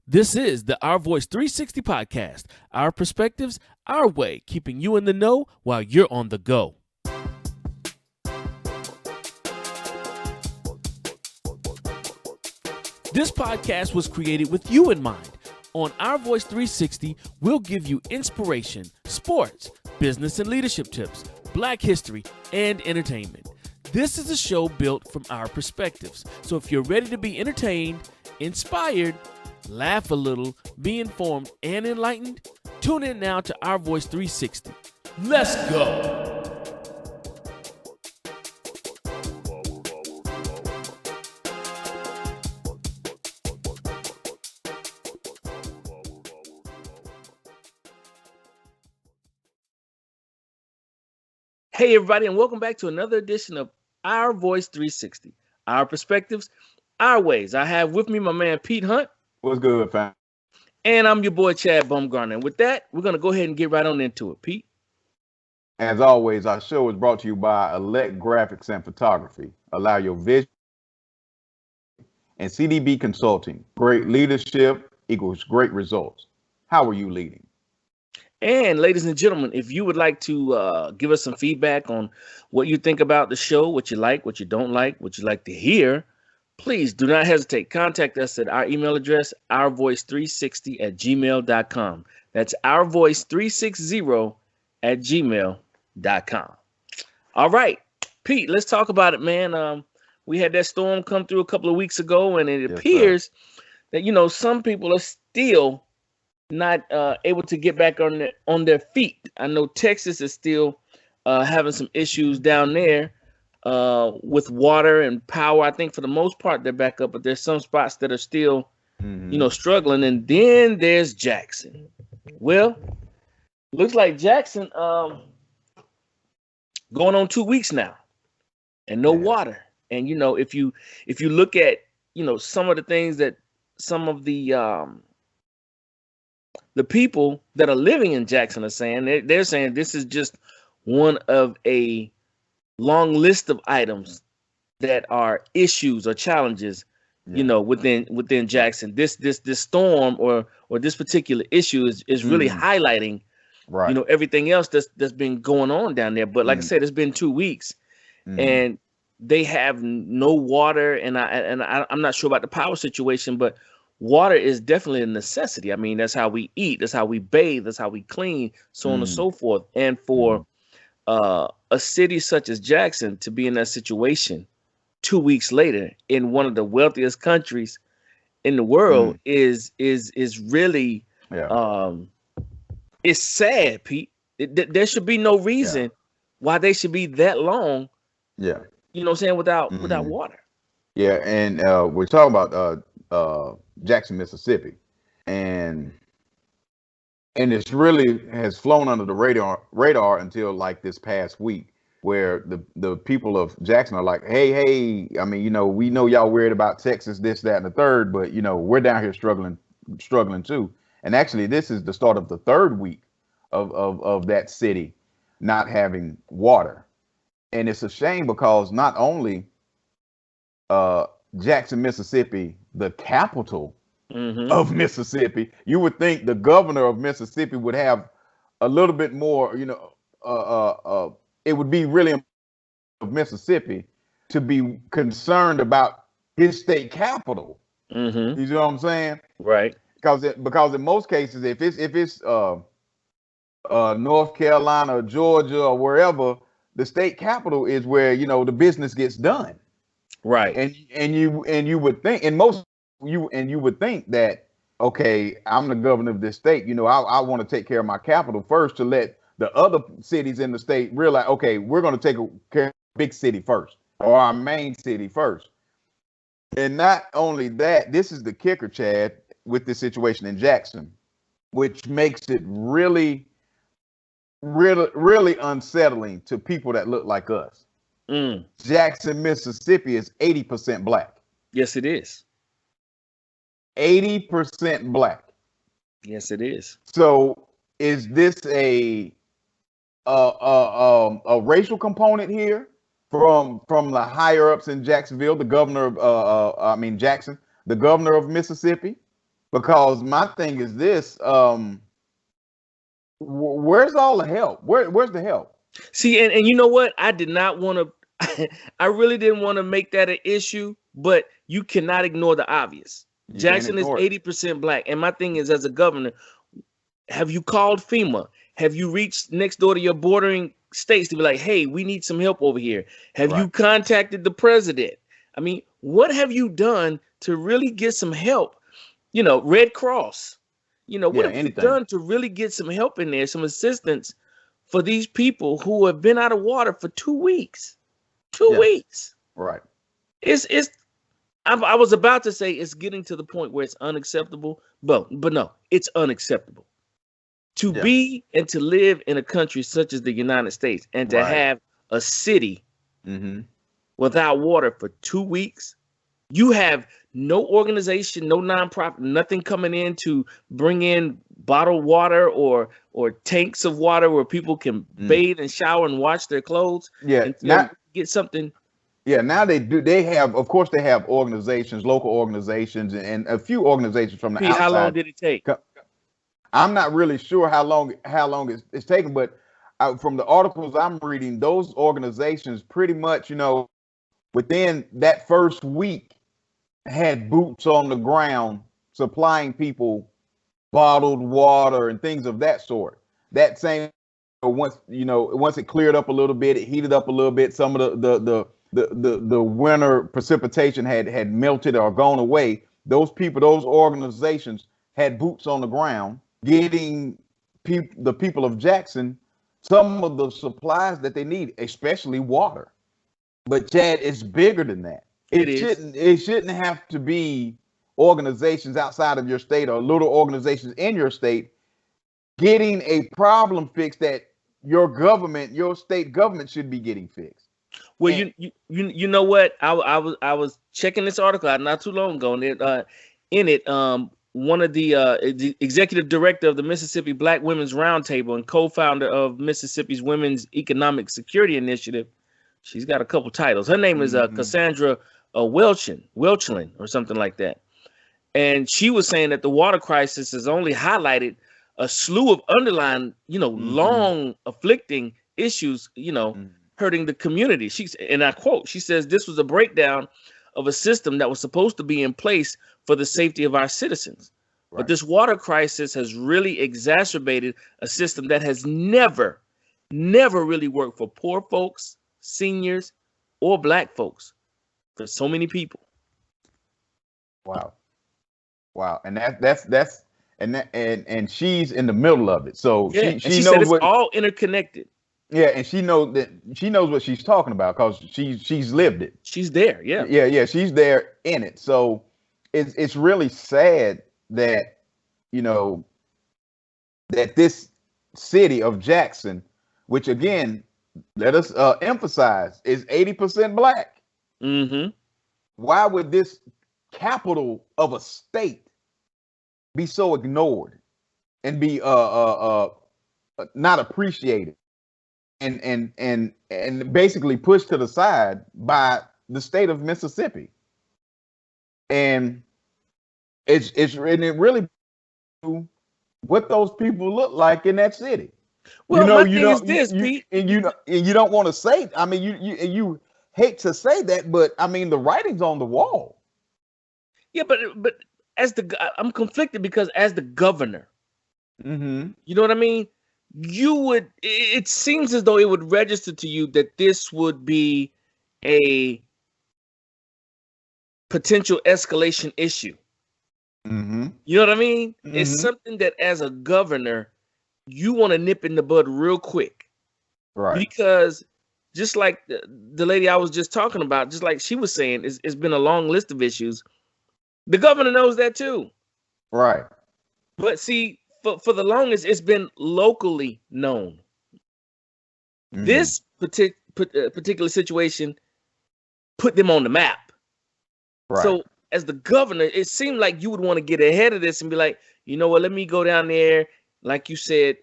This is the Our Voice 360 podcast, our perspectives, our way, keeping you in the know while you're on the go. This podcast was created with you in mind. On Our Voice 360, we'll give you inspiration, sports, business and leadership tips, Black history, and entertainment. This is a show built from our perspectives. So if you're ready to be entertained, inspired, laugh a little, be informed, and enlightened, tune in now to Our Voice 360. Let's go! Hey, everybody, and welcome back to another edition of Our Voice 360, our perspectives, our ways. I have with me my man Pete Hunt. What's good, fam? And I'm your boy Chad Bumgarner. And with that, we're going to go ahead and get right on into it, Pete. As always, our show is brought to you by Elect Graphics and Photography. Allow your vision and CDB Consulting. Great leadership equals great results. How are you leading? And ladies and gentlemen, if you would like to give us some feedback on what you think about the show, what you like, what you don't like, what you like to hear, please do not hesitate. Contact us at our email address, ourvoice360@gmail.com. That's ourvoice360@gmail.com. All right, Pete, let's talk about it, man. We had that storm come through a couple of weeks ago, and it appears that, some people are still not able to get back on their feet. I know Texas is still having some issues down there with water and power. I think for the most part they're back up, but there's some spots that are still, struggling. And then there's Jackson. Well, looks like Jackson going on 2 weeks now, and no water. And if you look at some of the things that some of the people that are living in Jackson are saying, they're saying this is just one of a long list of items that are issues or challenges, within Jackson. This storm or this particular issue is really highlighting, everything else that's been going on down there. But like I said, it's been 2 weeks, and they have no water, and I'm not sure about the power situation, but water is definitely a necessity. I mean, that's how we eat, that's how we bathe, that's how we clean, so on and so forth. And for a city such as Jackson to be in that situation 2 weeks later in one of the wealthiest countries in the world is really it's sad, Pete. There should be no reason why they should be that long. You know what I'm saying, without water. Yeah, and we're talking about Jackson, Mississippi, and it's really has flown under the radar until like this past week, where the people of Jackson are like, hey, I mean, we know y'all worried about Texas, this, that, and the third, but we're down here struggling too. And actually, this is the start of the third week of that city not having water, and it's a shame because not only Jackson, Mississippi, the capital of Mississippi, you would think the governor of Mississippi would have a little bit more, it would be really of Mississippi to be concerned about his state capital. You know what I'm saying? Right. Because in most cases, if it's North Carolina, Georgia, or wherever, the state capital is where the business gets done. Right. And you would think, you would think that, okay, I'm the governor of this state. I want to take care of my capital first to let the other cities in the state realize, okay, we're going to take care of the big city first, or our main city first. And not only that, this is the kicker, Chad, with this situation in Jackson, which makes it really, really, really unsettling to people that look like us. Jackson, Mississippi is 80% black. Yes, it is. 80% black. Yes, it is. So is this a racial component here from the higher ups in Jacksonville, the governor of Jackson, the governor of Mississippi? Because my thing is this: where's all the help? Where's the help? See, and you know what? I did not want to, I really didn't want to make that an issue, but you cannot ignore the obvious. You can't Jackson is ignore it. 80% black. And my thing is, as a governor, have you called FEMA? Have you reached next door to your bordering states to be like, hey, we need some help over here? Have you Right. contacted the president? I mean, what have you done to really get some help? You know, Red Cross. You know, what Yeah, have you anything. done to really get some help in there, some assistance for these people who have been out of water for 2 weeks? Two Yeah. weeks. Right. It's I was about to say it's getting to the point where it's unacceptable, but no, it's unacceptable to Yeah. be and to live in a country such as the United States and to Right. have a city Mm-hmm. without water for 2 weeks. You have no organization, no nonprofit, nothing coming in to bring in bottled water or tanks of water where people can bathe and shower and wash their clothes Yeah. until Now, you get something. yeah. Now they do. They have, of course, they have organizations, local organizations, and a few organizations from the See, how long outside. did it take? I'm not really sure how long it's taken, but from the articles I'm reading, those organizations pretty much, within that first week, had boots on the ground supplying people bottled water and things of that sort. That same once it cleared up a little bit, it heated up a little bit. Some of the winter precipitation had melted or gone away. Those people, those organizations had boots on the ground, getting the people of Jackson some of the supplies that they need, especially water. But Chad, it's bigger than that. It is. It shouldn't have to be organizations outside of your state or little organizations in your state getting a problem fixed that your state government should be getting fixed. Well, And, you know what? I was checking this article out not too long ago, and in it, one of the executive director of the Mississippi Black Women's Roundtable and co-founder of Mississippi's Women's Economic Security Initiative. She's got a couple titles. Her name is Cassandra Welchlin or something like that. And she was saying that the water crisis has only highlighted a slew of underlying, long afflicting issues, hurting the community. And I quote, she says, this was a breakdown of a system that was supposed to be in place for the safety of our citizens. Right. But this water crisis has really exacerbated a system that has never really worked for poor folks, seniors, or black folks, for so many people. Wow. And and she's in the middle of it. So Yeah, she said knows it's all interconnected. Yeah, and she knows what she's talking about because she's lived it. She's there. Yeah. Yeah, she's there in it. So it's really sad that that this city of Jackson, which again, let us emphasize, is 80% black. Mm-hmm. Why would this capital of a state be so ignored and be not appreciated and basically pushed to the side by the state of Mississippi? And it really what those people look like in that city. Well, my thing is this, Pete, and you don't want to say. I mean, you hate to say that, but I mean, the writing's on the wall. Yeah, but I'm conflicted because as the governor, mm-hmm. you know what I mean? It seems as though it would register to you that this would be a potential escalation issue. Mm-hmm. You know what I mean? Mm-hmm. It's something that as a governor, you want to nip in the bud real quick. Right. Because just like the lady I was just talking about, just like she was saying, it's been a long list of issues. The governor knows that too. Right. But see, for the longest, it's been locally known. Mm-hmm. This particular situation put them on the map. Right. So as the governor, it seemed like you would want to get ahead of this and be like, you know what, let me go down there. Like you said,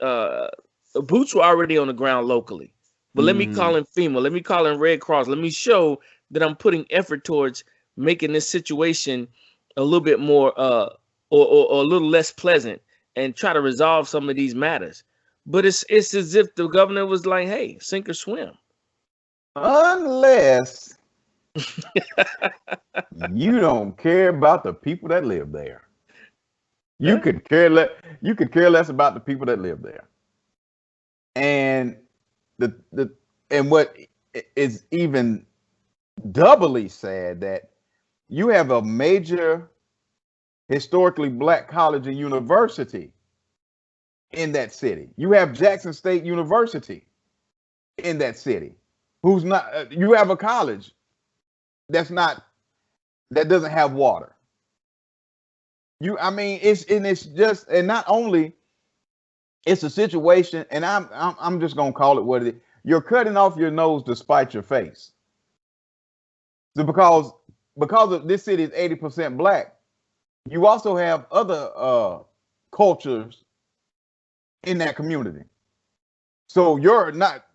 boots were already on the ground locally. But let me call in FEMA. Let me call in Red Cross. Let me show that I'm putting effort towards making this situation a little bit more or a little less pleasant and try to resolve some of these matters. But it's as if the governor was like, hey, sink or swim. Unless you don't care about the people that live there. You could care less about the people that live there. And and what is even doubly sad, that you have a major historically black college and university in that city. You have Jackson State University in that city, who's not. You have a college that doesn't have water. I mean, it's just, and not only it's a situation, and I'm just gonna call it what it is. You're cutting off your nose to spite your face. So because of this city is 80% black, you also have other cultures in that community. So you're not.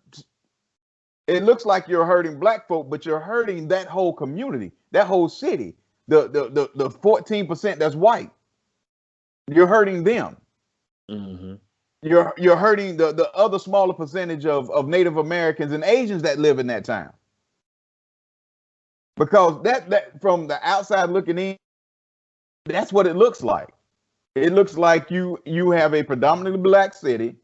It looks like you're hurting black folk, but you're hurting that whole community, that whole city. The 14% that's white. You're hurting them. Mm-hmm. You're hurting the other smaller percentage of Native Americans and Asians that live in that town. Because that from the outside looking in, that's what it looks like. It looks like you have a predominantly black city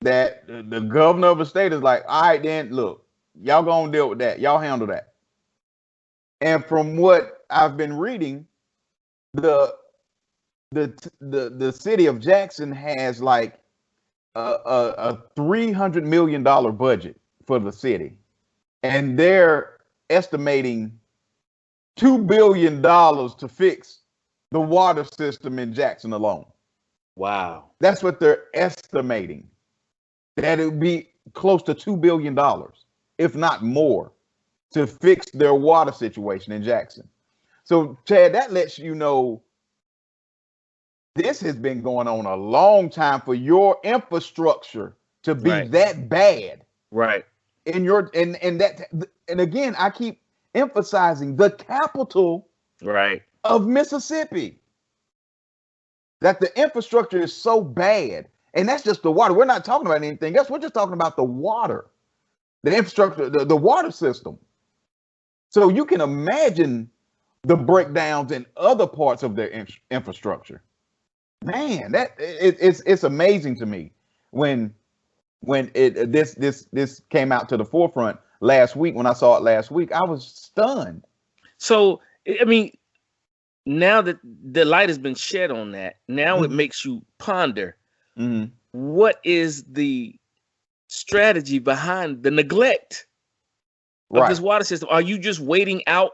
that the governor of the state is like, all right, then look, y'all gonna deal with that. Y'all handle that. And from what I've been reading, the city of Jackson has like a $300 million budget for the city, and they're estimating $2 billion to fix the water system in Jackson alone. Wow. That's what they're estimating. That it would be close to $2 billion, if not more, to fix their water situation in Jackson. So, Chad, that lets you know this has been going on a long time for your infrastructure to be that bad. Right. And again, I keep emphasizing the capital of Mississippi. That the infrastructure is so bad. And that's just the water. We're not talking about anything else. We're just talking about the water, the infrastructure, the water system. So you can imagine the breakdowns in other parts of their infrastructure. Man, it's amazing to me when this came out to the forefront last week. When I saw it last week, I was stunned. So I mean, now that the light has been shed on that, now it makes you ponder. Mm-hmm. What is the strategy behind the neglect of this water system? Are you just waiting out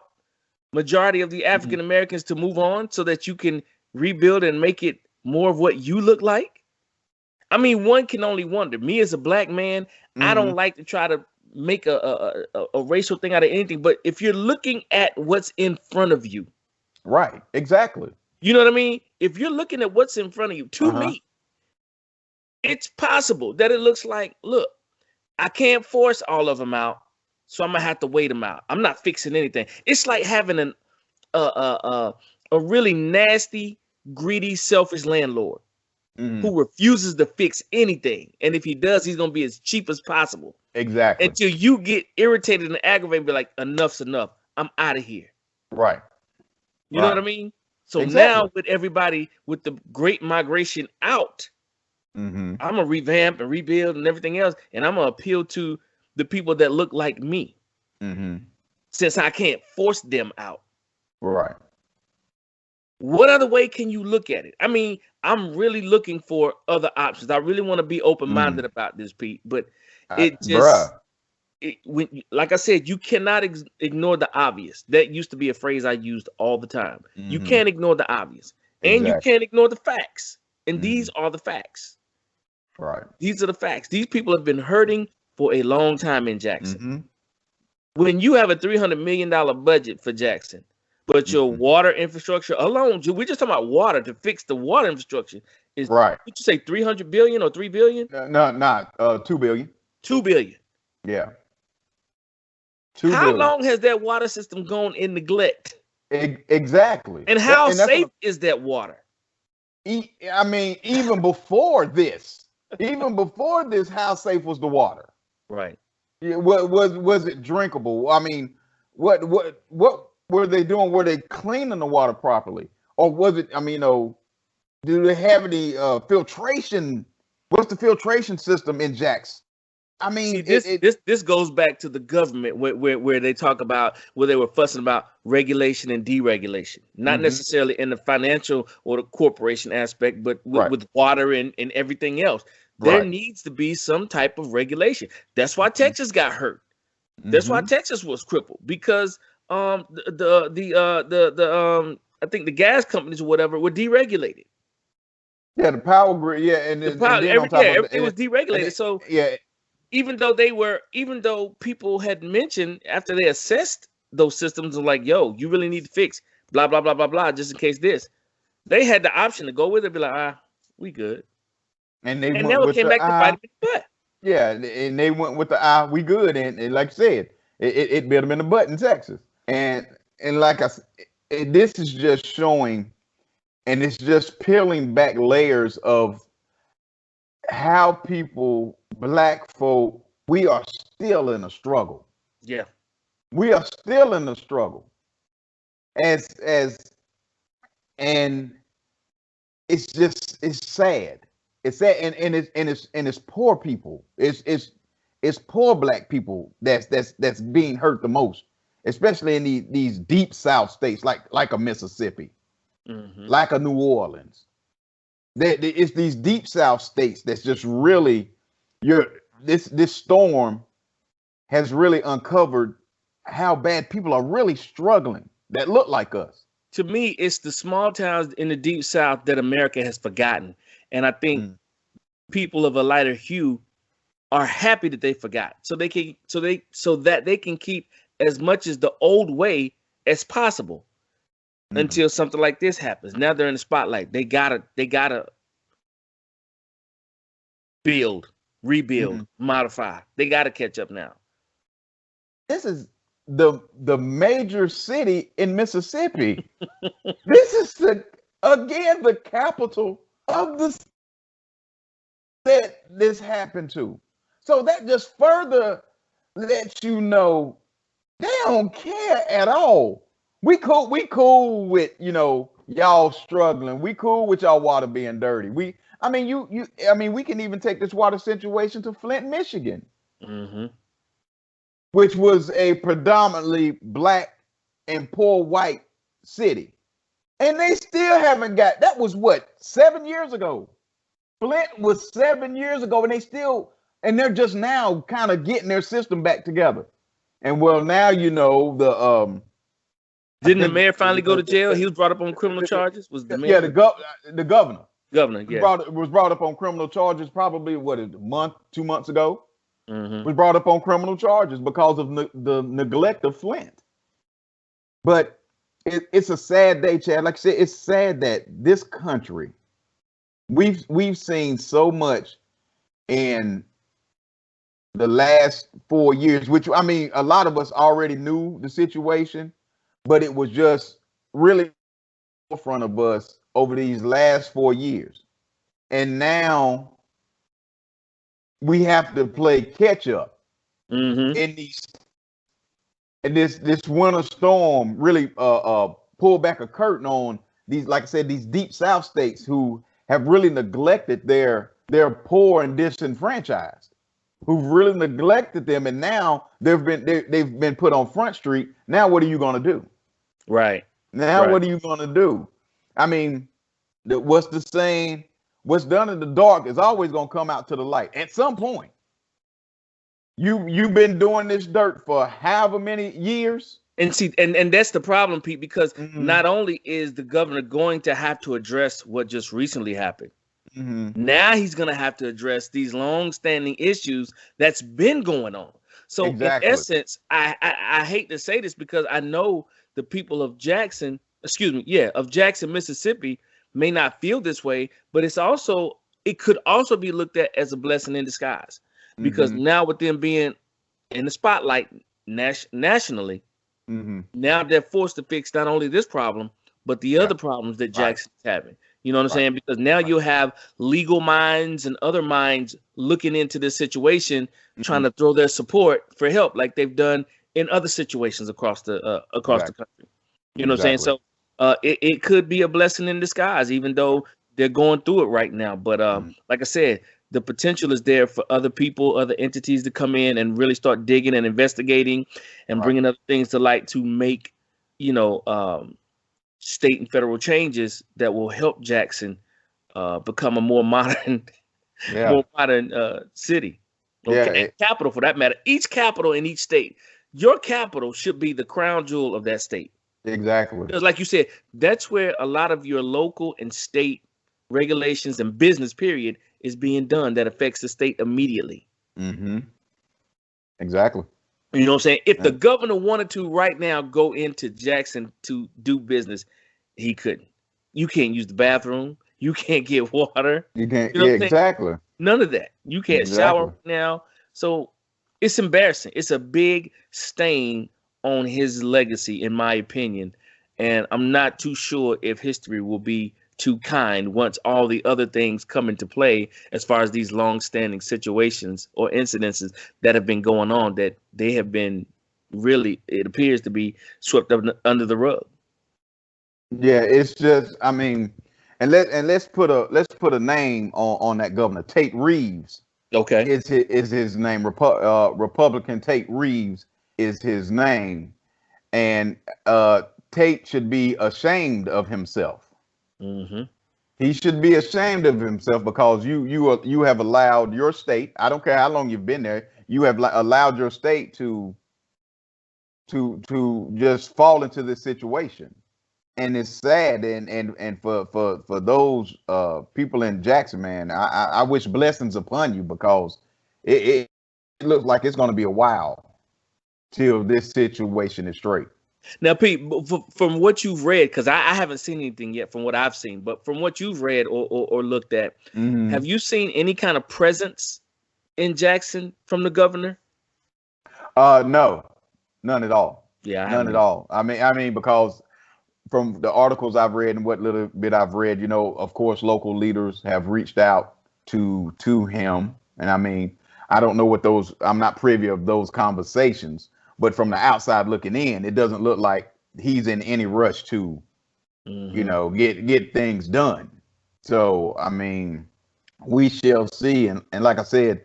majority of the African Americans to move on so that you can rebuild and make it more of what you look like? I mean, one can only wonder. Me as a black man, I don't like to try to make a racial thing out of anything. But if you're looking at what's in front of you, right, exactly. You know what I mean? If you're looking at what's in front of you, to me, it's possible that it looks like, look, I can't force all of them out, so I'm gonna have to wait them out. I'm not fixing anything. It's like having a really nasty, greedy, selfish landlord who refuses to fix anything, and if he does, he's gonna be as cheap as possible. Exactly. Until you get irritated and aggravated, be like, enough's enough. I'm out of here. Right. You know what I mean? So now with everybody, with the great migration out, I'm gonna revamp and rebuild and everything else, and I'm gonna appeal to the people that look like me, since I can't force them out. Right. What other way can you look at it? I mean, I'm really looking for other options. I really want to be open-minded about this, Pete, but it just, like I said, you cannot ignore the obvious. That used to be a phrase I used all the time. You can't ignore the obvious, and you can't ignore the facts. And these are the facts. Right. These are the facts. These people have been hurting for a long time in Jackson. When you have a $300 million budget for Jackson, but your water infrastructure alone, we're just talking about water to fix the water infrastructure, is right. Did you say 300 billion or 3 billion? No, not 2 billion. 2 billion. Yeah. How long has that water system gone in neglect? Exactly. And how safe is that water? I mean, even before this, how safe was the water? Right. Yeah, was it drinkable? I mean, what were they doing? Were they cleaning the water properly, or was it? I mean, do they have any filtration? What's the filtration system in Jackson? I See, mean, this goes back to the government where they talk about where they were fussing about regulation and deregulation, not Mhm, necessarily in the financial or the corporation aspect, but right, with water and everything else. There right. needs to be some type of regulation. That's why Texas got hurt. That's why Mm-hmm. Texas was crippled because I think the gas companies or whatever were deregulated. Yeah, the power grid. Yeah, and The then power, on top of everything was deregulated. So yeah, even though people had mentioned after they assessed those systems and like, yo, you really need to fix blah blah blah blah blah, just in case this, they had the option to go with it, be like, we good, and they and went now it with came the back to bite them in the butt. yeah, and they went with the we good, and like I said, it bit them in the butt in Texas, and like this is just showing, and it's just peeling back layers of how people, black folk, we are still in a struggle. Yeah, We are still in a struggle, as and it's sad. It's sad, and it's poor people. It's poor black people that's being hurt the most, especially in these deep South states like a Mississippi, hmm, like a New Orleans. It's these deep South states that's just really this storm has really uncovered how bad people are really struggling that look like us. to me, it's the small towns in the deep South that America has forgotten, and I think Mm. people of a lighter hue are happy that they forgot, so that they can keep as much as the old way as possible Mm-hmm. until something like this happens. Now they're in the spotlight. They gotta build, rebuild, Mm-hmm. modify. They gotta catch up now. This is the major city in Mississippi. This is the capital of the that this happened to. So that just further lets you know they don't care at all. We cool with y'all struggling. We cool with y'all water being dirty. We can even take this water situation to Flint, Michigan, Hmm. which was a predominantly black and poor white city. And they still haven't got that was what 7 years ago. Flint was 7 years ago, and they're just now kind of getting their system back together. And well, now I Didn't the think mayor finally go to jail? He was brought up on criminal charges. Was the yeah, mayor? the governor Governor, yeah. was brought up on criminal charges probably what a month, 2 months ago. Hmm. Was brought up on criminal charges because of the neglect of Flint. But it's a sad day, Chad. Like I said, it's sad that this country we've seen so much in the last 4 years, which I mean, a lot of us already knew the situation, but it was just really in front of us over these last 4 years. And now we have to play catch up Hmm. in these and this winter storm really pulled back a curtain on these, like I said, these deep South states who have really neglected their poor and disenfranchised, who've really neglected them, and now they've been put on Front Street. Now what are you going to do? Right. Now Right. what are you going to do? I mean, what's the saying? What's done in the dark is always going to come out to the light at some point. You've been doing this dirt for however many years. And see, and that's the problem, Pete, because Mm-hmm. not only is the governor going to have to address what just recently happened, Mm-hmm. now he's going to have to address these long-standing issues that's been going on. So, in Exactly. essence, I hate to say this because I know the people of Jackson, of Jackson, Mississippi, may not feel this way, but it could also be looked at as a blessing in disguise because Mm-hmm. now with them being in the spotlight nationally, Mm-hmm. now they're forced to fix not only this problem, but the Yeah. other problems that Right. Jackson's having. You know what I'm saying? Because now you'll have legal minds and other minds looking into this situation, trying to throw their support for help, like they've done in other situations across the country. You know what I'm saying? So it could be a blessing in disguise, even though they're going through it right now. But like I said, the potential is there for other people, other entities to come in and really start digging and investigating and bringing other things to light to make, state and federal changes that will help Jackson become a more modern, city. Okay, capital for that matter. Each capital in each state, your capital should be the crown jewel of that state. Exactly. Because, like you said, that's where a lot of your local and state regulations and business period is being done that affects the state immediately. Exactly. You know what I'm saying? If the governor wanted to right now go into Jackson to do business, he couldn't. You can't use the bathroom. You can't get water. You can't. Exactly. None of that. You can't shower now. So it's embarrassing. It's a big stain on his legacy, in my opinion. And I'm not too sure if history will be too kind once all the other things come into play, as far as these long-standing situations or incidences that have been going on, that they have been really, it appears to be swept up under the rug. Yeah, it's just, I mean, and let's put a name on that governor. Tate Reeves. Okay, is his name. Republican Tate Reeves is his name, and Tate should be ashamed of himself. He should be ashamed of himself, because you have allowed your state, I don't care how long you've been there, you have allowed your state to just fall into this situation. And it's sad, and for those people in Jackson, man, I wish blessings upon you, because it looks like it's going to be a while till this situation is straight. Now, Pete, from what you've read, because I haven't seen anything yet from what I've seen, but from what you've read or looked at, have you seen any kind of presence in Jackson from the governor? No, none at all. Yeah, none at all. I mean, because from the articles I've read and what little bit I've read, of course, local leaders have reached out to him, and I mean, I don't know what I'm not privy of those conversations. But from the outside looking in, it doesn't look like he's in any rush to, get things done. So, I mean, we shall see. And like I said,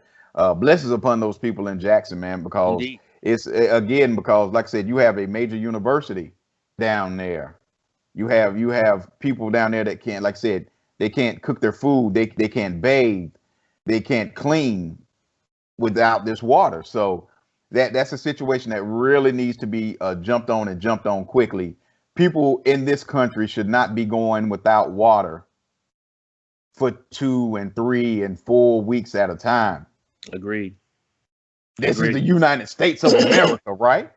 blessings upon those people in Jackson, man, because because like I said, you have a major university down there. You have people down there that can't, like I said, they can't cook their food. They can't bathe. They can't clean without this water. So that's a situation that really needs to be jumped on quickly. People in this country should not be going without water for 2 and 3 and 4 weeks at a time. Agreed. This is the United States of America, right?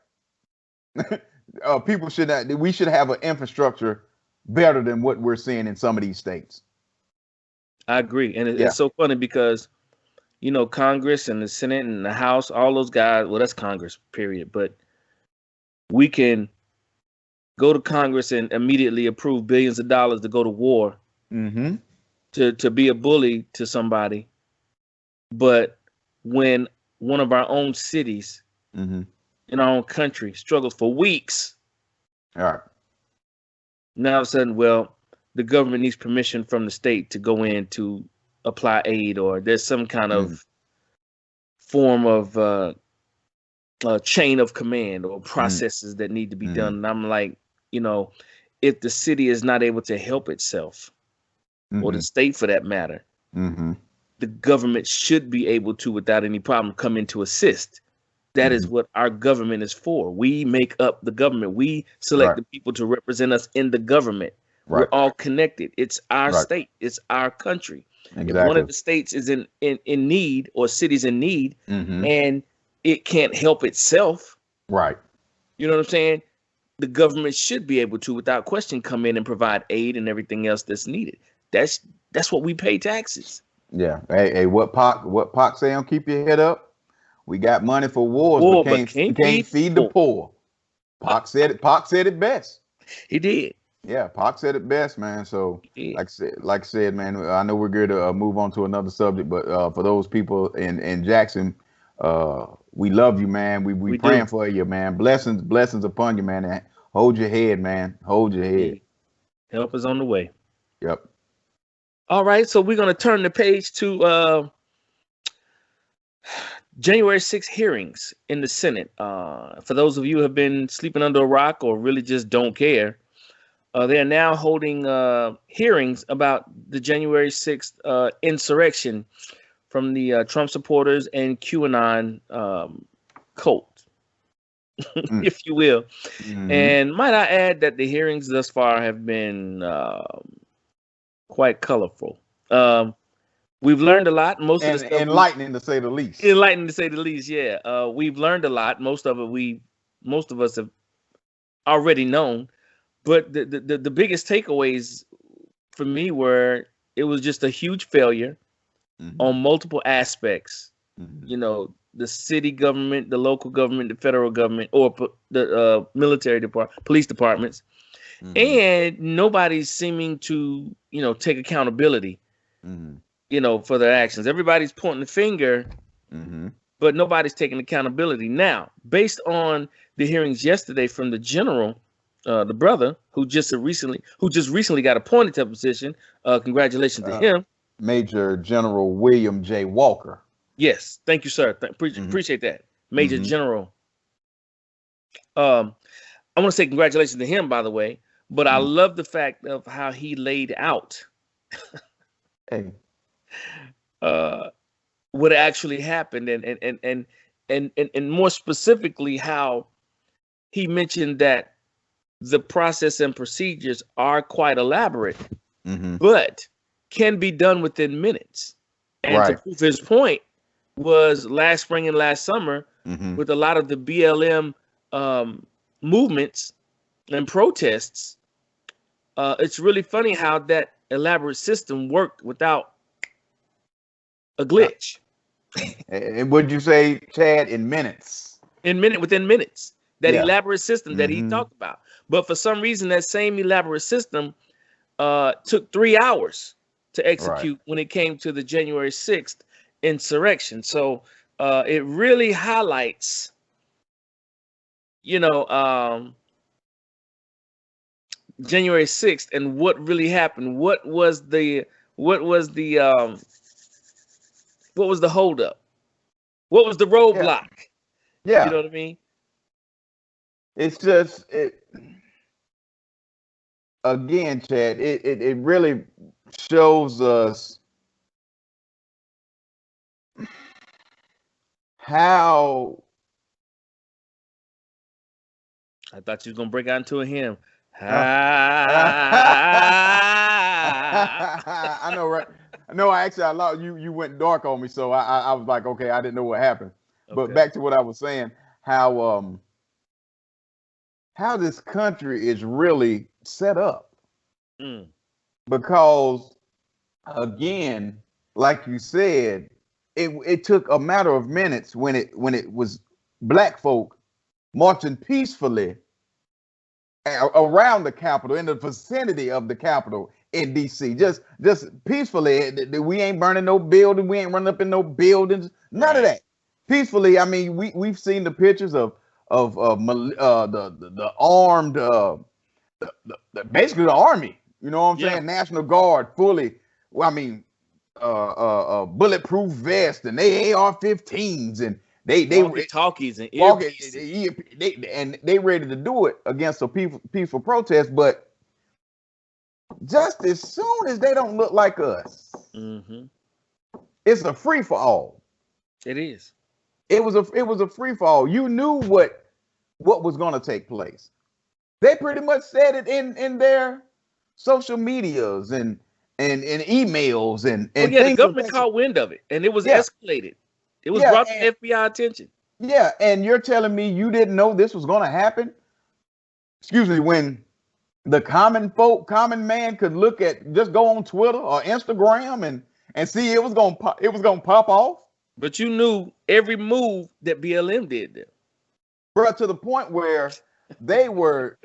We should have an infrastructure better than what we're seeing in some of these states. I agree. And it's so funny because, Congress and the Senate and the House, all those guys, well, that's Congress, period. But we can go to Congress and immediately approve billions of dollars to go to war, to be a bully to somebody. But when one of our own cities in our own country struggles for weeks, all right, now all of a sudden, well, the government needs permission from the state to go in to apply aid, or there's some kind of form of chain of command or processes that need to be done. And I'm like, if the city is not able to help itself, or the state for that matter, the government should be able to, without any problem, come in to assist. That is what our government is for. We make up the government. We select the people to represent us in the government. We're all connected. It's our state. It's our country. Exactly. If one of the states is in need, or cities in need, and it can't help itself, right? You know what I'm saying? The government should be able to, without question, come in and provide aid and everything else that's needed. That's what we pay taxes. Yeah. Hey, what Pac say on Keep Your Head Up? We got money for wars, but can't feed the poor. Pac said it best. He did. Yeah, Pac said it best, man. So, Yeah. like I said, man, I know we're good to move on to another subject, but for those people in Jackson, we love you, man. We We do. praying for you, man. Blessings upon you, man. And hold your head, man. Hold your head. Indeed. Help is on the way. Yep. All right, so we're gonna turn the page to January 6th hearings in the Senate. For those of you who have been sleeping under a rock or really just don't care, they are now holding hearings about the January 6th insurrection from the Trump supporters and QAnon cult, Mm. if you will. Hmm. And might I add that the hearings thus far have been quite colorful. Um, we've learned a lot. Most of the And stuff we enlightening to say the least. enlightened to say the least. Yeah, we've learned a lot. Most of us have already known. But the biggest takeaways for me were it was just a huge failure Hmm. on multiple aspects. Hmm. You know, the city government, the local government, the federal government, or the military department, police departments, Hmm. and nobody's seeming to take accountability Hmm. for their actions. Everybody's pointing the finger, Hmm. but nobody's taking accountability. Now, based on the hearings yesterday from the general, the brother who just recently got appointed to a position, congratulations to Uh, him. Major General William J. Walker. Yes, thank you, sir. Hmm. Appreciate that, Major Hmm. General. I want to say congratulations to him, by the way, but I Hmm. love the fact of how he laid out Hey. uh, what actually happened, and more specifically how he mentioned that the process and procedures are quite elaborate, Hmm. but can be done within minutes. And to Right. prove his point was last spring and last summer Hmm. with a lot of the BLM um, movements and protests. It's really funny how that elaborate system worked without a glitch And would you say, Chad, in minutes? within minutes. That Yeah. elaborate system that he Hmm. talked about, but for some reason, that same elaborate system took 3 hours to Right. execute when it came to the January 6th insurrection. So it really highlights, you know, January 6th and what really happened. What was the what was the holdup? What was the Yeah. roadblock? You Yeah. know what I mean? It's just it again, Chad. It really shows us how I thought you was gonna break out into a hymn. I know, right? No, I actually I thought you went dark on me, so I was like, okay, I didn't know what happened. But Okay. back to what I was saying, how this country is really set up. Mm. Because again, like you said, it took a matter of minutes when it was black folk marching peacefully around the Capitol, in the vicinity of the Capitol in D.C. Just peacefully. We ain't burning no building. We ain't running up in no buildings. None of Right. that. Peacefully. I mean, we've seen the pictures of the armed basically the army. You know what I'm Yeah. saying? National Guard fully. Well, I mean, bulletproof vest and they AR-15s and they Walkie talkies and walk it, earpieces. and they ready to do it against a peaceful protest, but just as soon as they don't look like us, Mm-hmm. it's a free for all. It is. It was a free for all. You knew what was going to take place. They pretty much said it in their social medias and emails Oh and yeah, the things of government that. caught wind of it, and it was Yeah, escalated. It was yeah, brought to the FBI attention. and you're telling me you didn't know this was going to happen? Excuse me, when the common man could look at just go on Twitter or Instagram and see it was gonna pop off, But you knew every move that BLM did there. bro, to the point where they were,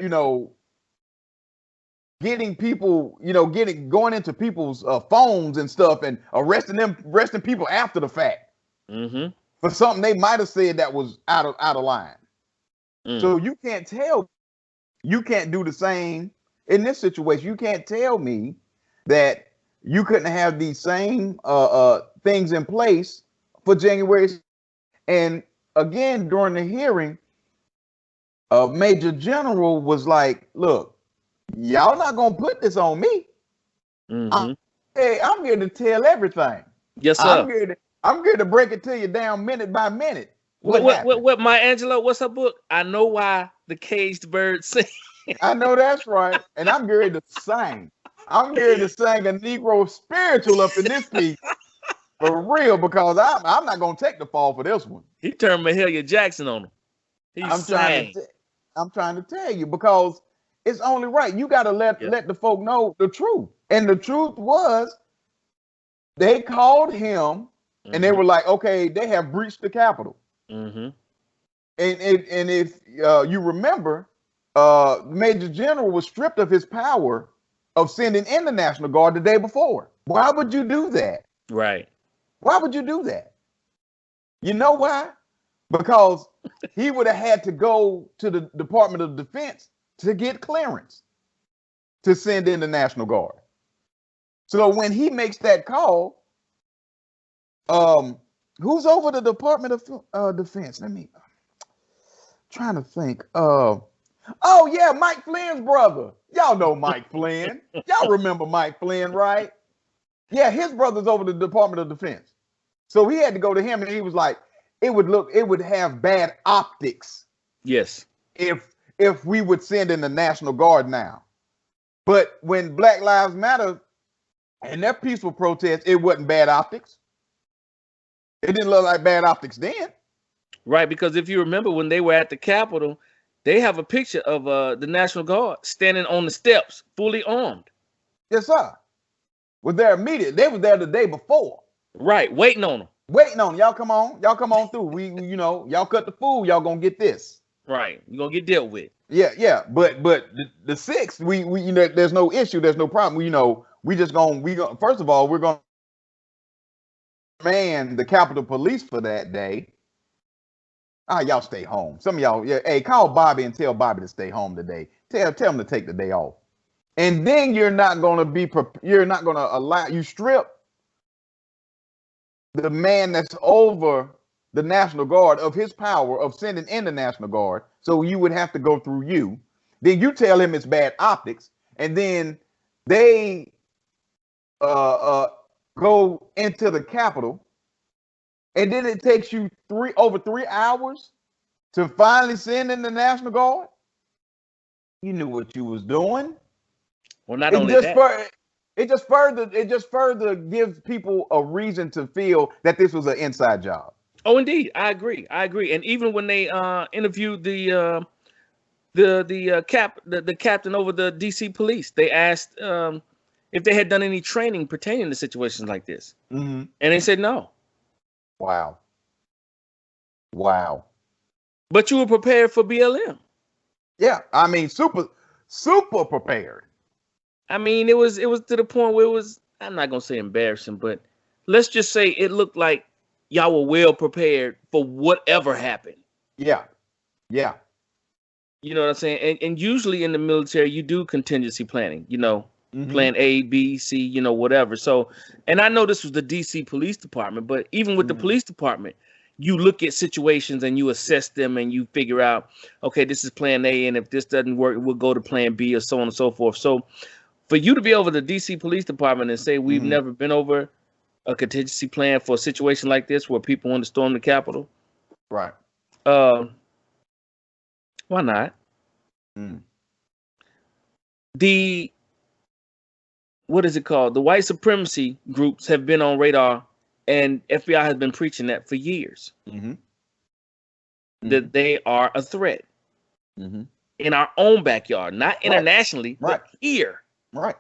getting people, going into people's phones and stuff and arresting people after the fact Mm-hmm. for something they might have said that was out of line. So you can't do the same in this situation. You can't tell me that you couldn't have these same things in place for January. And again, during the hearing, Major General was like, "Look, y'all not gonna put this on me. Mm-hmm. I'm here to tell everything. Yes, sir. I'm here to break it to you down minute by minute. What Maya Angelou, what's her book? I Know Why the Caged Bird Sing. I know that's right. And I'm here to sing. I'm here to sing a Negro spiritual up in this piece for real, because I'm not gonna take the fall for this one. He turned Mahalia Jackson on him. I'm trying to tell you, because it's only right. You got to let the folk know the truth. And the truth was, they called him and they were like, okay, they have breached the Capitol. Mm-hmm. And if you remember, Major General was stripped of his power of sending in the National Guard the day before. Why would you do that? Right. Why would you do that? You know why? Because he would have had to go to the Department of Defense to get clearance to send in the National Guard. So when he makes that call, who's over the Department of Defense? Trying to think. Oh yeah, Mike Flynn's brother. Y'all know Mike Flynn. Y'all remember Mike Flynn, right? Yeah, his brother's over the Department of Defense. So he had to go to him, and he was like, it would have bad optics. Yes. If we would send in the National Guard now. But when Black Lives Matter and their peaceful protest, it wasn't bad optics. It didn't look like bad optics then. Right, because if you remember when they were at the Capitol, they have a picture of the National Guard standing on the steps, fully armed. Yes, sir. Was there immediately. They was there the day before. Right, waiting on them. Y'all come on through. We y'all cut the fool, y'all gonna get this. Right, you're gonna get dealt with. Yeah. But the 6th, we there's no issue, there's no problem. First of all, we're gonna man the Capitol Police for that day. Y'all stay home. Some of y'all, hey, call Bobby and tell Bobby to stay home today. Tell him to take the day off. And then you're not gonna allow you strip the man that's over the National Guard of his power of sending in the National Guard. So you would have to go through you. Then you tell him it's bad optics, and then they go into the Capitol, and then it takes you over 3 hours to finally send in the National Guard. You knew what you was doing. Well, not only that. It just further gives people a reason to feel that this was an inside job. Oh, indeed, I agree. And even when they interviewed the captain over the DC police, they asked if they had done any training pertaining to situations like this, and they said no. Wow. But you were prepared for BLM. Yeah, I mean, super prepared. I mean, it was to the point where it was, I'm not gonna say embarrassing, but let's just say it looked like y'all were well prepared for whatever happened. Yeah. You know what I'm saying? And usually in the military, you do contingency planning, plan A, B, C, whatever. So, and I know this was the DC Police Department, but even with the police department, you look at situations and you assess them and you figure out, okay, this is plan A, and if this doesn't work, we'll go to plan B, or so on and so forth. So for you to be over the DC Police Department and say we've never been over a contingency plan for a situation like this where people want to storm the Capitol, right? Why not? What is it called? The white supremacy groups have been on radar, and FBI has been preaching that for years. That they are a threat in our own backyard, not internationally, but here. Right.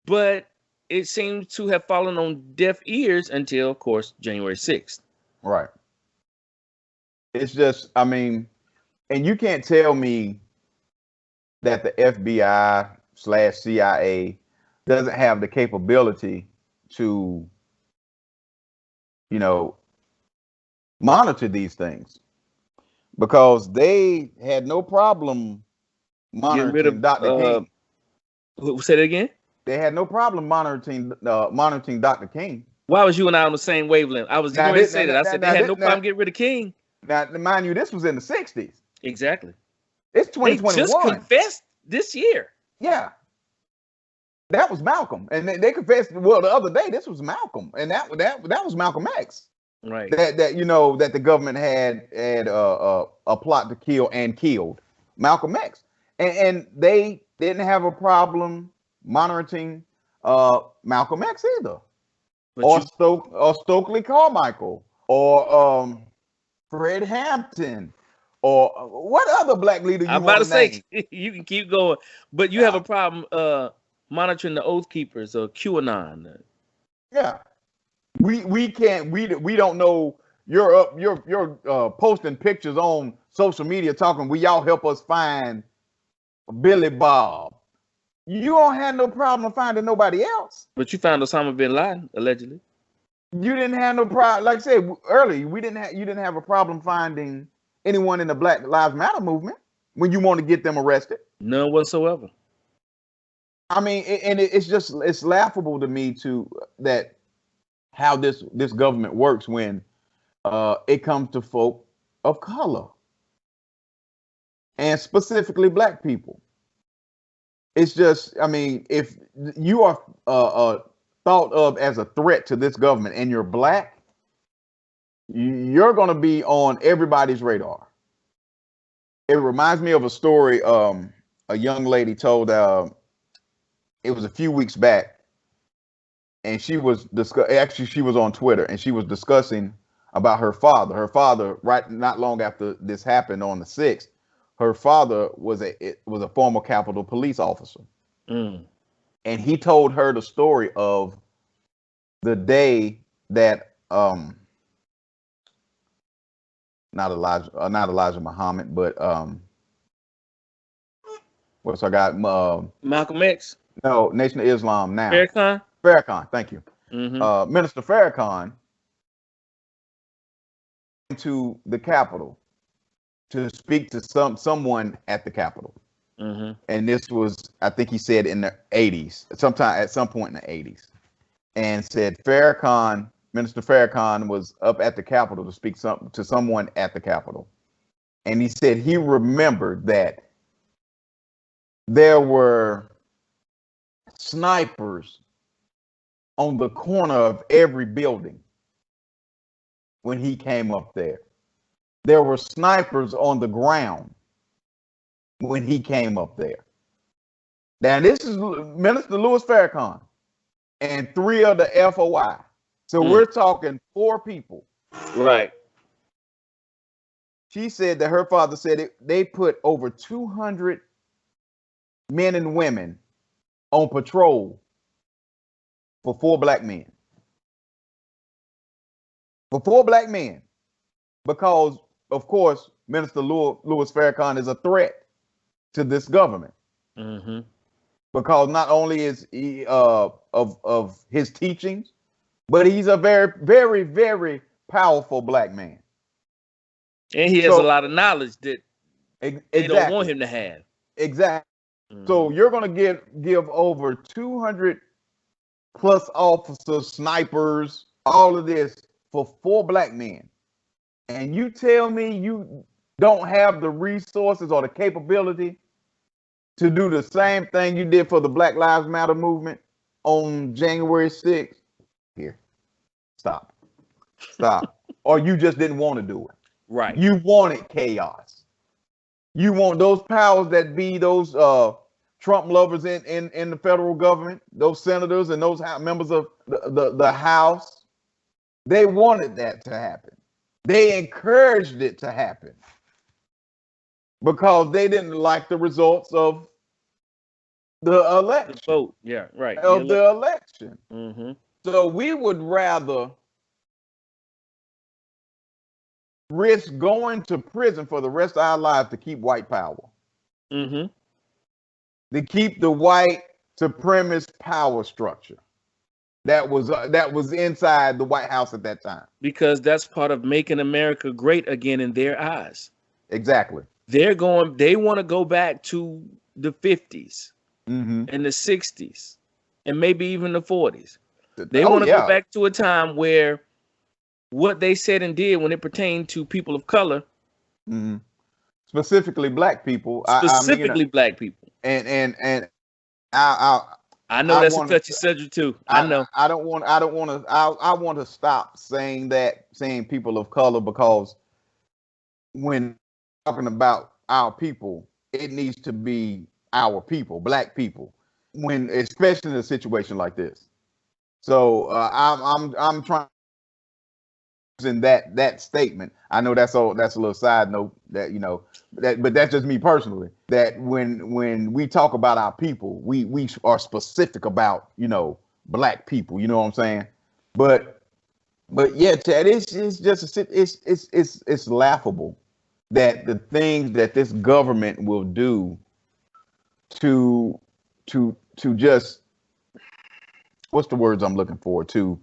But it seems to have fallen on deaf ears until, of course, January 6th. Right. It's just, I mean, and you can't tell me that the FBI slash CIA doesn't have the capability to, you know, monitor these things, because they had no problem Getting rid monitoring Dr. King. Say that again. They had no problem monitoring Dr. King. Why was you and I on the same wavelength? I was going to say that. I said they had no problem getting rid of King. Now, mind you, this was in the 60s. Exactly. It's 2021. They just confessed this year. Yeah. That was Malcolm. And they confessed, well, the other day, this was Malcolm. And that was Malcolm X. Right. That the government had a plot to kill and killed Malcolm X. And they didn't have a problem monitoring Malcolm X either. Or Stokely Carmichael, or Fred Hampton, or what other black leader you I'm about to say? You can keep going, but you have a problem monitoring the Oath Keepers or QAnon. Yeah, we can't. We don't know. You're posting pictures on social media talking. Will y'all help us find Billy Bob? You don't have no problem finding nobody else. But you found Osama bin Laden, allegedly. You didn't have no problem. Like I said earlier, you didn't have a problem finding anyone in the Black Lives Matter movement when you want to get them arrested. None whatsoever. I mean, it's laughable to me that how this government works when it comes to folk of color, and specifically black people. It's just, I mean, if you are thought of as a threat to this government and you're black, you're going to be on everybody's radar. It reminds me of a story a young lady told. It was a few weeks back, and she was she was on Twitter, and she was discussing about her father. Her father, not long after this happened on the 6th, her father was a former Capitol Police officer. Mm. And he told her the story of the day that not Elijah Muhammad, but what's our guy? Malcolm X. No, Nation of Islam now. Farrakhan, thank you. Mm-hmm. Minister Farrakhan to the Capitol to speak to someone at the Capitol. Mm-hmm. And this was, I think he said, in the 80s, at some point in the 80s, and said Minister Farrakhan was up at the Capitol to speak to someone at the Capitol. And he said he remembered that there were snipers on the corner of every building when he came up there. There were snipers on the ground when he came up there. Now, this is Minister Louis Farrakhan and 3 of the FOI. So we're talking 4 people. Right. She said that her father said they put over 200 men and women on patrol for 4 black men. For 4 black men. Because, of course, Minister Louis Farrakhan is a threat to this government. Mm-hmm. Because not only is he of his teachings, but he's a very, very, very powerful black man. And he has a lot of knowledge that they don't want him to have. Exactly. Mm-hmm. So you're going to give over 200 plus officers, snipers, all of this for 4 black men. And you tell me you don't have the resources or the capability to do the same thing you did for the Black Lives Matter movement on January 6th? Here, stop. Or you just didn't want to do it. Right. You wanted chaos. You want those powers that be those Trump lovers in the federal government, those senators and those members of the House. They wanted that to happen. They encouraged it to happen because they didn't like the results of the election. The vote, yeah, right. Of the election. Mm-hmm. So we would rather risk going to prison for the rest of our lives to keep white power. Mm-hmm. to keep the white supremacist power structure that was inside the White House at that time. Because that's part of making America great again in their eyes. Exactly. They want to go back to the 50s Mm-hmm. and the 60s and maybe even the 40s. They Oh, want to yeah. go back to a time where what they said and did when it pertained to people of color, Mm-hmm. Specifically black people, specifically black people. And I know that's wanna, a touchy subject too. I know. I want to stop saying people of color, because when talking about our people, it needs to be our people, black people, when especially in a situation like this. So I'm trying in that statement. I know that's a little side note that but that's just me personally. That when we talk about our people, we are specific about black people. You know what I'm saying? But yeah, Chad, it's just it's laughable that the things that this government will do to just, what's the words I'm looking for, to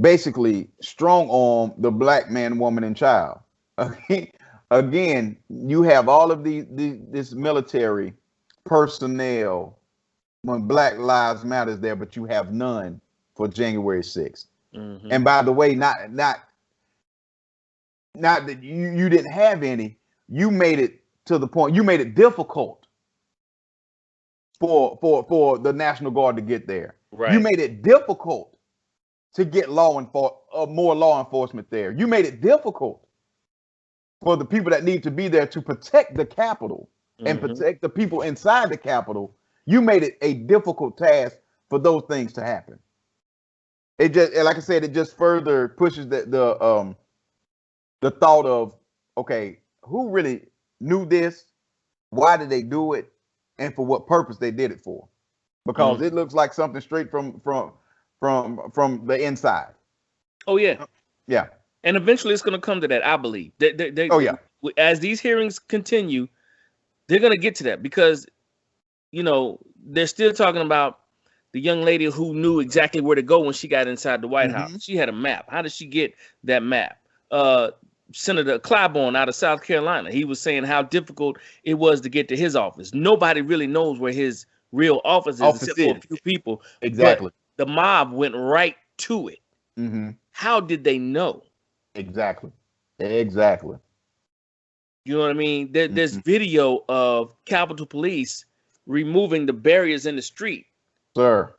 basically strong arm the black man, woman, and child. Again, you have all of this military personnel when Black Lives Matter is there, but you have none for January 6th. Mm-hmm. And by the way, not that you didn't have any, you made it to the point, you made it difficult for the National Guard to get there. Right. You made it difficult to get more law enforcement there. You made it difficult for the people that need to be there to protect the Capitol and protect the people inside the Capitol. You made it a difficult task for those things to happen. It just, like I said, it just further pushes the thought of, okay, who really knew this? Why did they do it? And for what purpose they did it for? Because it looks like something straight from the inside. Oh yeah. Yeah. And eventually it's going to come to that, I believe. Oh yeah. As these hearings continue, they're going to get to that, because they're still talking about the young lady who knew exactly where to go when she got inside the White House. She had a map. How did she get that map? Senator Clyburn out of South Carolina, he was saying how difficult it was to get to his office. Nobody really knows where his real office is, except for a few people. Exactly. But the mob went right to it. How did they know? Exactly. You know what I mean? There's video of Capitol Police removing the barriers in the street, sir,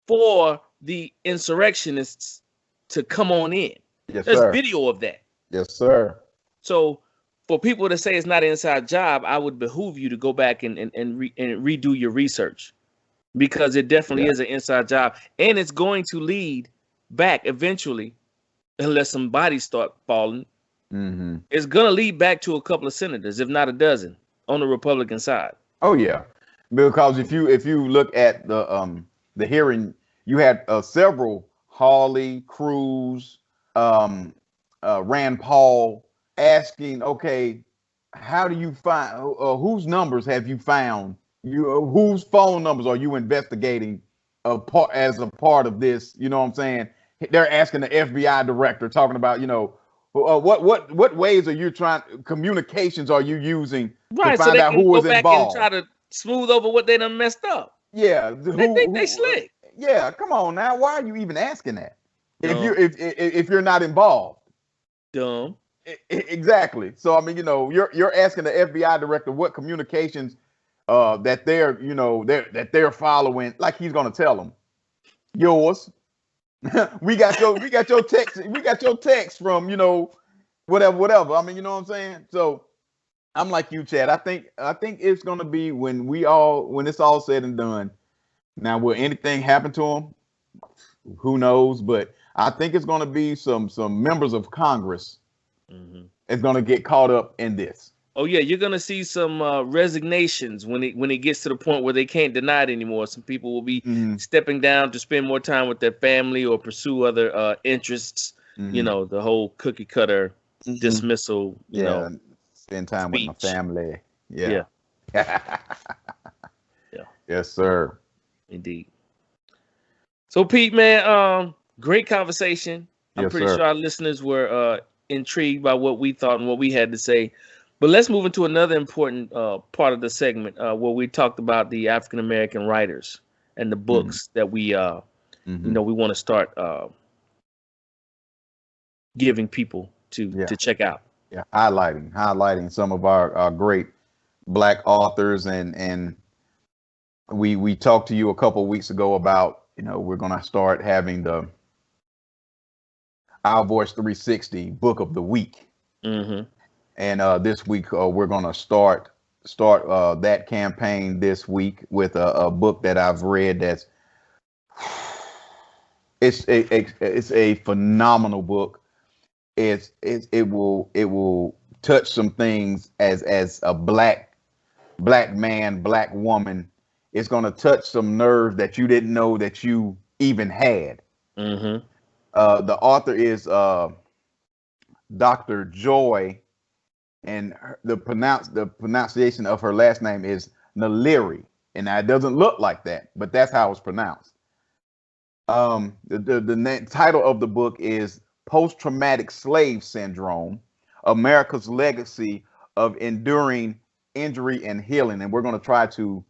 for the insurrectionists to come on in. Yes, There's sir. video of that. Yes, sir. So for people to say it's not an inside job, I would behoove you to go back and redo your research, because it definitely is an inside job, and it's going to lead back eventually, unless some bodies start falling. It's gonna lead back to a couple of senators, if not a dozen, on the Republican side. Oh yeah, because if you look at the hearing, you had several Hawley, Cruz, Rand Paul asking, okay, how do you find whose numbers have you found? Whose phone numbers are you investigating as a part of this? You know what I'm saying? They're asking the FBI director, talking about, what ways are you communications are you using to find out who was involved? And try to smooth over what they done messed up. Yeah, they slick. Yeah, come on now. Why are you even asking that? If you're not involved? Dumb. Exactly. So I mean, you're asking the FBI director what communications that they're following, like he's gonna tell them. Yours. we got your text from whatever. I mean, you know what I'm saying? So I'm like you, Chad. I think it's gonna be when it's all said and done. Now, will anything happen to him? Who knows? But I think it's gonna be some members of Congress is gonna get caught up in this. Oh yeah, you're gonna see some resignations when it gets to the point where they can't deny it anymore. Some people will be stepping down to spend more time with their family or pursue other interests. The whole cookie cutter dismissal. Spend time with my family. Yeah. Yes, sir. Indeed. So Pete, man, great conversation. I'm Yes, pretty sir. sure our listeners were intrigued by what we thought and what we had to say. But let's move into another important part of the segment where we talked about the African American writers and the Hmm. books that we Hmm. we want to start giving people Yeah, to check out. yeah. Highlighting some of our great Black authors, and we talked to you a couple of weeks ago about, we're gonna start having the Our Voice 360 Book of the Week, Hmm. and this week we're gonna start that campaign this week with a book that I've read that's it's a phenomenal book. It will touch some things as a black man, black woman. It's going to touch some nerves that you didn't know that you even had. Hmm. The author is Dr. Joy, and the pronunciation of her last name is Naliri, and it doesn't look like that, but that's how it's pronounced. The title of the book is Post Traumatic Slave Syndrome: America's Legacy of Enduring Injury and Healing. And we're going to try to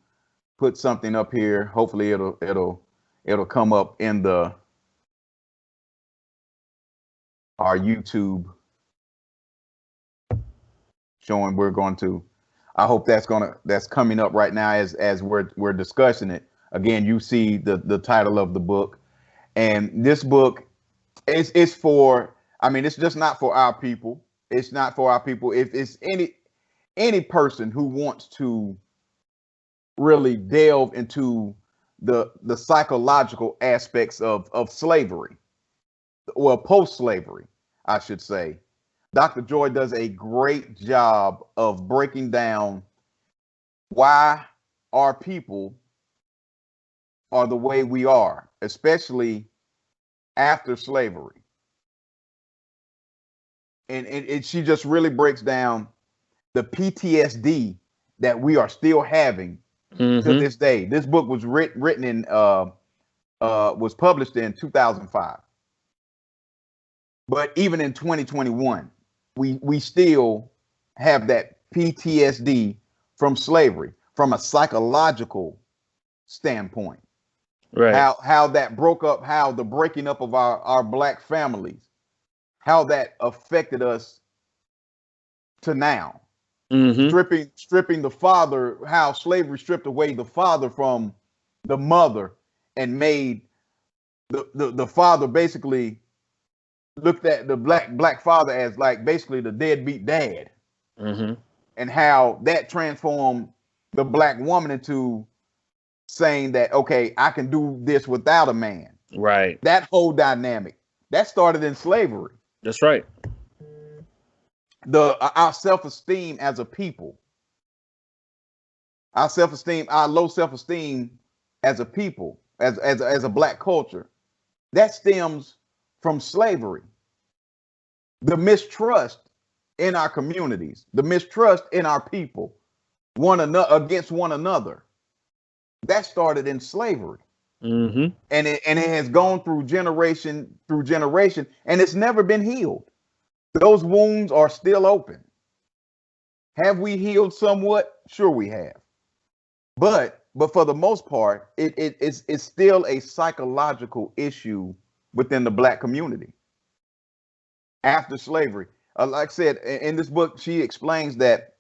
put something up here. Hopefully it'll come up in the our YouTube showing. I hope that's coming up right now as we're discussing it. Again, you see the title of the book, and this book it's for, I mean, it's just not for our people. It's not for our people. If it's any person who wants to really delve into the psychological aspects of slavery, well, post-slavery, I should say. Dr. Joy does a great job of breaking down why our people are the way we are, especially after slavery. And she just really breaks down the PTSD that we are still having to Hmm. this day. This book was written in was published in 2005, but even in 2021, we still have that PTSD from slavery, from a psychological standpoint. Right. How that broke up, how the breaking up of our black families, how that affected us to now. Hmm. Stripping the father, how slavery stripped away the father from the mother and made the father basically looked at the black father as like basically the deadbeat dad, Hmm. and how that transformed the black woman into saying that, okay, I can do this without a man. Right. That whole dynamic that started in slavery. That's right. The Our self-esteem as a people, our low self-esteem as a people, as a black culture, that stems from slavery. The mistrust in our communities, the mistrust in our people, one another against one another, that started in slavery. Hmm. And it has gone through generation, and it's never been healed. Those wounds are still open. Have we healed somewhat? Sure, we have. But for the most part, it's still a psychological issue within the black community after slavery. Like I said, in this book, she explains that,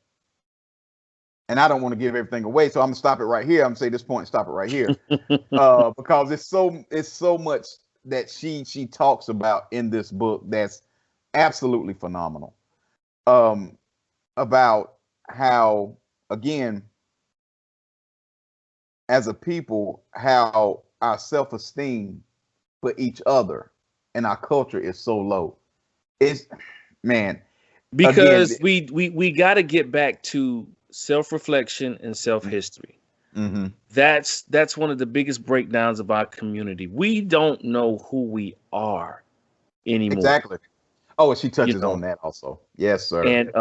and I don't want to give everything away, so I'm gonna stop it right here. I'm gonna say this point and stop it right here, because it's so much that she talks about in this book that's absolutely phenomenal. Um, about how, again, as a people, how our self-esteem for each other and our culture is so low. It's, man, again. Because we got to get back to self-reflection and self-history. Mm-hmm. That's one of the biggest breakdowns of our community. We don't know who we are anymore, Exactly. Oh, and she you touches know. on that also. Yes, sir. And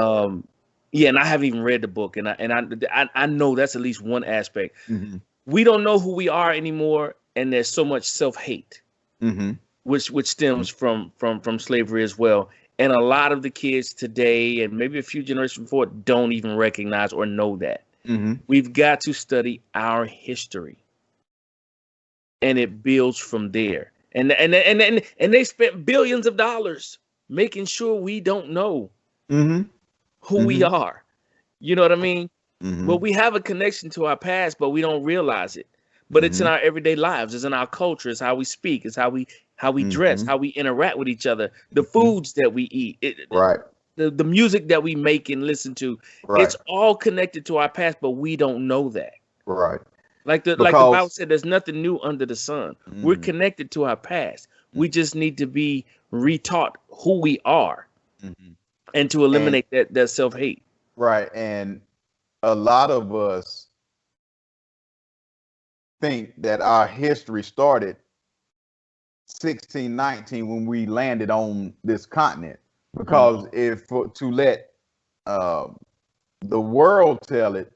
yeah, and I haven't even read the book, and I know that's at least one aspect. Mm-hmm. we don't know who we are anymore, and there's so much self-hate, Mm-hmm. which stems from slavery as well. And a lot of the kids today, and maybe a few generations before, don't even recognize or know that. Mm-hmm. We've got to study our history, and it builds from there. And they spent billions of dollars making sure we don't know Mm-hmm. who we Mm-hmm. are. You know what I mean? Mm-hmm. Well, we have a connection to our past, but we don't realize it. But it's in Mm-hmm. our everyday lives. It's in our culture. It's how we speak. It's how we dress. Mm-hmm. How we interact with each other. The foods that we eat. Right. The music that we make and listen to. Right. It's all connected to our past, but we don't know that. Right. Like the Bible Because said, there's nothing new under the sun. We're mm-hmm. connected to our past. We just need to be retaught who we are, Mm-hmm. and to eliminate that self-hate. Right. And a lot of us think that our history started 1619 when we landed on this continent. Because to let the world tell it,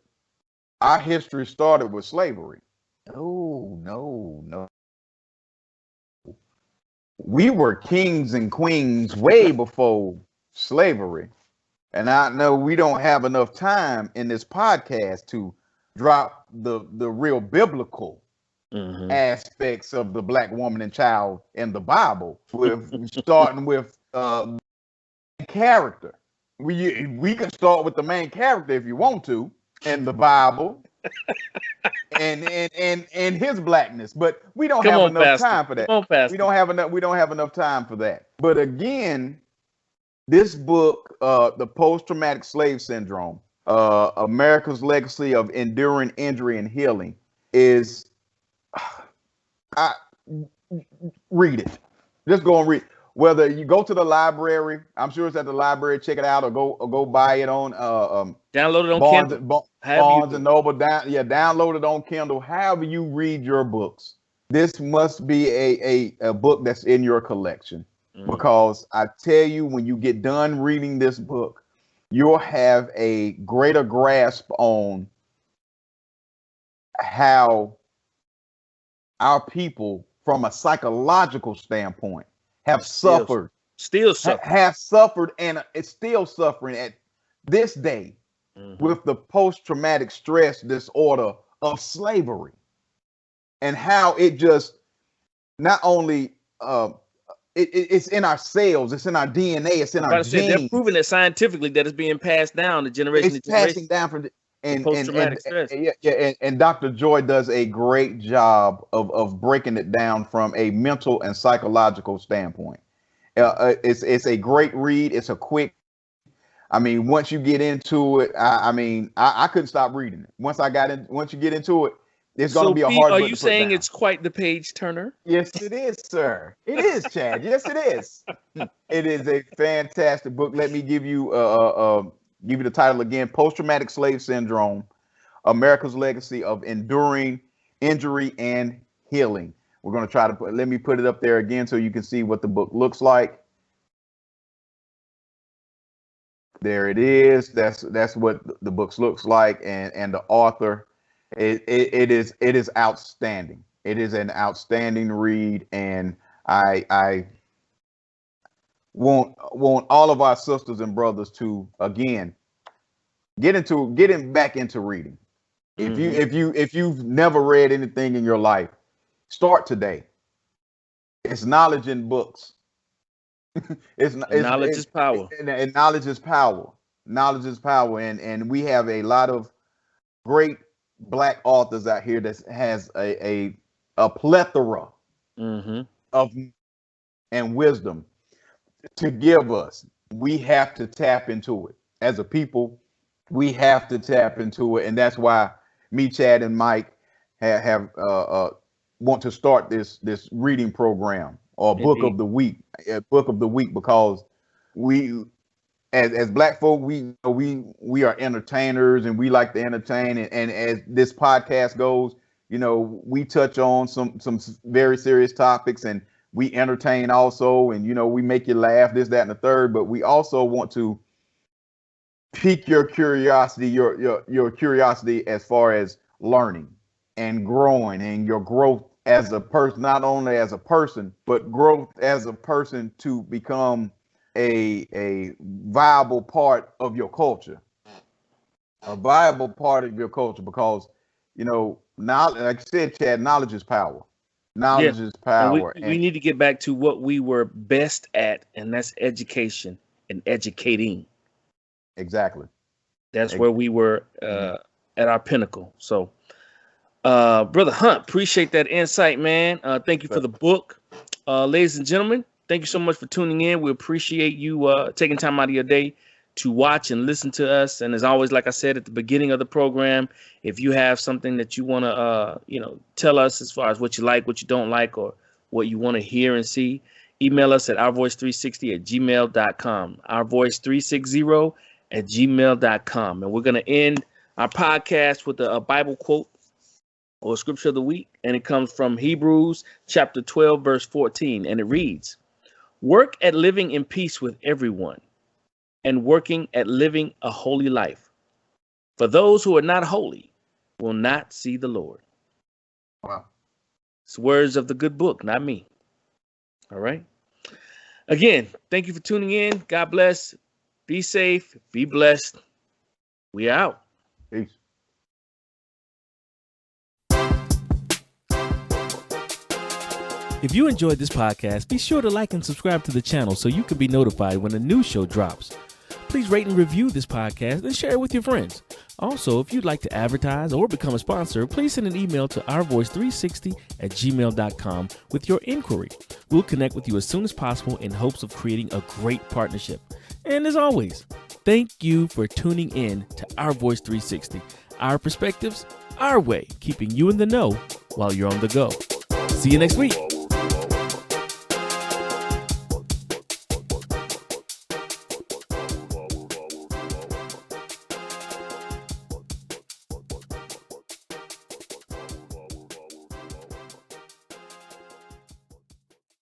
our history started with slavery. Oh, no. We were kings and queens way before slavery. And I know we don't have enough time in this podcast to drop the real biblical aspects of the black woman and child in the Bible, with starting with character. We can start with the main character if you want to in the Bible. and his blackness, but we don't have enough time for that. We don't have enough time for that. But again, this book, The Post-Traumatic Slave Syndrome, America's Legacy of Enduring Injury and Healing, is read it. Just go and read. Whether you go to the library, I'm sure it's at the library. Check it out, or go buy it on download it on Kindle. Barnes and Noble. Download it on Kindle. However you read your books, this must be a book that's in your collection. Because I tell you, when you get done reading this book, you'll have a greater grasp on how our people, from a psychological standpoint, have suffered, have suffered, and it's still suffering at this day with the post-traumatic stress disorder of slavery, and how it just not only it's in our cells, it's in our DNA, it's in our genes. They're proving it scientifically that it's being passed down to generation to generation. Passing down from post-traumatic stress. And Dr. Joy does a great job of breaking it down from a mental and psychological standpoint. It's a great read. It's a quick. I mean, once you get into it, I couldn't stop reading it. Once you get into it, it's going to be a hard. Are you saying it's quite the page turner? Yes, it is, sir. It is, Chad. Yes, it is. It is a fantastic book. Let me give you the title again: Post-Traumatic Slave Syndrome, America's Legacy of Enduring Injury and Healing. We're going to try to let me put it up there again so you can see what the book looks like. There it is. That's what the book looks like, and the author, it is outstanding. It is an outstanding read, and I want all of our sisters and brothers to again getting back into reading. If you've never read anything in your life, start today. It's knowledge in books. Knowledge is power. And knowledge is power. Knowledge is power. And we have a lot of great Black authors out here that has a plethora of and wisdom to give us. We have to tap into it as a people. We have to tap into it, and that's why me, Chad, and Mike have want to start this reading program or book of the week, because we, as Black folk, we are entertainers and we like to entertain, and as this podcast goes, we touch on some very serious topics, and we entertain also, and we make you laugh, this, that, and the third, but we also want to pique your curiosity, your curiosity as far as learning and growing, and your growth as a person, not only as a person, but growth as a person to become a viable part of your culture, a viable part of your culture, because now, like I said, Chad, knowledge is power. Knowledge is power. And we need to get back to what we were best at, and that's education and educating. Exactly. That's where we were at our pinnacle. So, Brother Hunt, appreciate that insight, man. Thank you for the book. Ladies and gentlemen, thank you so much for tuning in. We appreciate you taking time out of your day to watch and listen to us. And as always, like I said at the beginning of the program, if you have something that you want to, tell us as far as what you like, what you don't like, or what you want to hear and see, email us at ourvoice360@gmail.com, ourvoice360@gmail.com. And we're going to end our podcast with a Bible quote or scripture of the week. And it comes from Hebrews chapter 12, verse 14. And it reads, "Work at living in peace with everyone, and working at living a holy life. For those who are not holy will not see the Lord." Wow. It's words of the good book, not me. All right. Again, thank you for tuning in. God bless. Be safe. Be blessed. We out. Peace. If you enjoyed this podcast, be sure to like and subscribe to the channel so you can be notified when a new show drops. Please rate and review this podcast and share it with your friends. Also, if you'd like to advertise or become a sponsor, please send an email to ourvoice360@gmail.com with your inquiry. We'll connect with you as soon as possible in hopes of creating a great partnership. And as always, thank you for tuning in to Our Voice 360. Our perspectives, our way, keeping you in the know while you're on the go. See you next week.